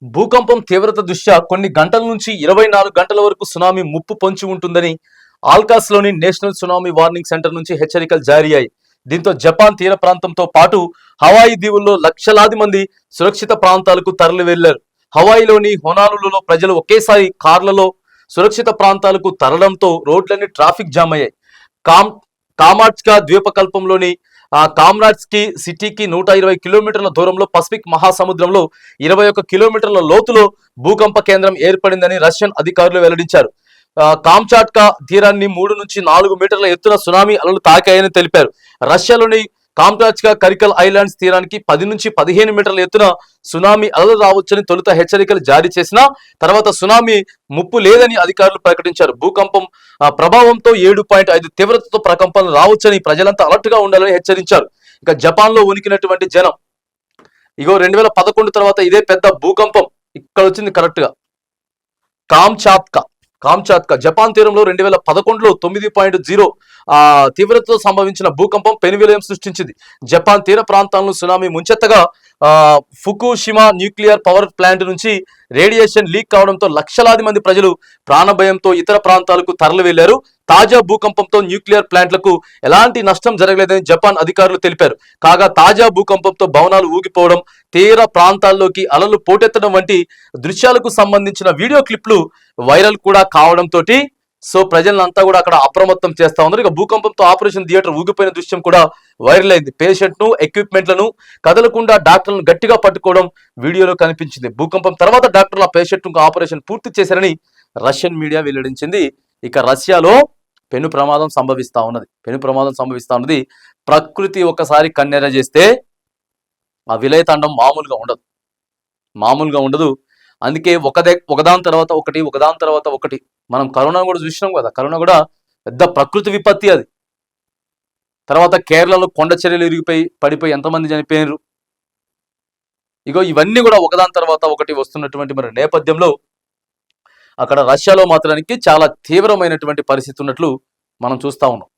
భూకంపం తీవ్రత దృష్ట్యా కొన్ని గంటల నుంచి 24 గంటల వరకు సునామీ ముప్పు పొంచి ఉంటుందని ఆల్కాస్లోని నేషనల్ సునామీ వార్నింగ్ సెంటర్ నుంచి హెచ్చరికలు జారీ అయ్యాయి. దీంతో జపాన్ తీర ప్రాంతంతో పాటు హవాయి దీవుల్లో లక్షలాది మంది సురక్షిత ప్రాంతాలకు తరలి వెళ్లారు. హవాయిలోని హొనాలులులో ప్రజలు ఒకేసారి కార్లలో సురక్షిత ప్రాంతాలకు తరలంతో రోడ్లన్నీ ట్రాఫిక్ జామ్ అయ్యాయి. కామాట్స్కా ద్వీపకల్పంలోని కామ్రాడ్స్కి సిటీకి 120 కిలోమీటర్ల దూరంలో పసిఫిక్ మహాసముద్రంలో 21 కిలోమీటర్ల లోతులో భూకంప కేంద్రం ఏర్పడిందని రష్యన్ అధికారులు వెల్లడించారు. కామ్చాట్కా తీరాన్ని 3 నుంచి 4 మీటర్ల ఎత్తున సునామీ అలలు తాకాయని తెలిపారు. రష్యాలోని కామ్చాట్కా కరికల్ ఐలాండ్స్ తీరానికి 10 నుంచి 15 మీటర్ల ఎత్తున సునామీ అలలు రావచ్చని తొలుత హెచ్చరికలు జారీ చేసినా తర్వాత సునామీ ముప్పు లేదని అధికారులు ప్రకటించారు. భూకంపం ప్రభావంతో 7.5 తీవ్రతతో ప్రకంపనలు రావచ్చని ప్రజలంతా అలర్ట్ గా ఉండాలని హెచ్చరించారు. ఇక జపాన్ లో ఉనికినటువంటి జనం 2011 తర్వాత ఇదే పెద్ద భూకంపం ఇక్కడ వచ్చింది కరెక్ట్ గా. కామ్చాత్కా జపాన్ తీరంలో 2011లో 9.0 తీవ్రతతో సంభవించిన భూకంపం పెనువిలయం సృష్టించింది. జపాన్ తీర ప్రాంతాలను సునామీ ముంచెత్తగా ఫుకుషిమా న్యూక్లియర్ పవర్ ప్లాంట్ నుంచి రేడియేషన్ లీక్ కావడంతో లక్షలాది మంది ప్రజలు ప్రాణభయంతో ఇతర ప్రాంతాలకు తరలి వెళ్లారు. తాజా భూకంపంతో న్యూక్లియర్ ప్లాంట్లకు ఎలాంటి నష్టం జరగలేదని జపాన్ అధికారులు తెలిపారు. కాగా తాజా భూకంపంతో భవనాలు ఊగిపోవడం, తీర ప్రాంతాల్లోకి అలలు పోటెత్తడం వంటి దృశ్యాలకు సంబంధించిన వీడియో క్లిప్లు వైరల్ కూడా కావడంతో ప్రజలంతా కూడా అక్కడ అప్రమత్తం చేస్తా ఉన్నారు. ఇక భూకంపంతో ఆపరేషన్ థియేటర్ ఊగిపోయిన దృశ్యం కూడా వైరల్ అయింది. పేషెంట్ ను ఎక్విప్మెంట్లను కదలకుండా డాక్టర్లను గట్టిగా పట్టుకోవడం వీడియోలో కనిపించింది. భూకంపం తర్వాత డాక్టర్ల పేషెంట్ ను ఆపరేషన్ పూర్తి చేశారని రష్యన్ మీడియా వెల్లడించింది. ఇక రష్యాలో పెను ప్రమాదం సంభవిస్తా ఉన్నది. ప్రకృతి ఒకసారి కన్నెర చేస్తే ఆ విలయతాండం మామూలుగా ఉండదు. అందుకే ఒకదాని తర్వాత ఒకటి మనం కరోనా కూడా చూసినాం కదా. కరోనా కూడా పెద్ద ప్రకృతి విపత్తి అది. తర్వాత కేరళలో కొండ చర్యలు ఇరిగిపోయి పడిపోయి ఎంతమంది చనిపోయినారు. ఇవన్నీ కూడా ఒకదాని తర్వాత ఒకటి వస్తున్నటువంటి మరి నేపథ్యంలో అక్కడ రష్యాలో మాత్రానికి చాలా తీవ్రమైనటువంటి పరిస్థితి ఉన్నట్లు మనం చూస్తా ఉన్నాం.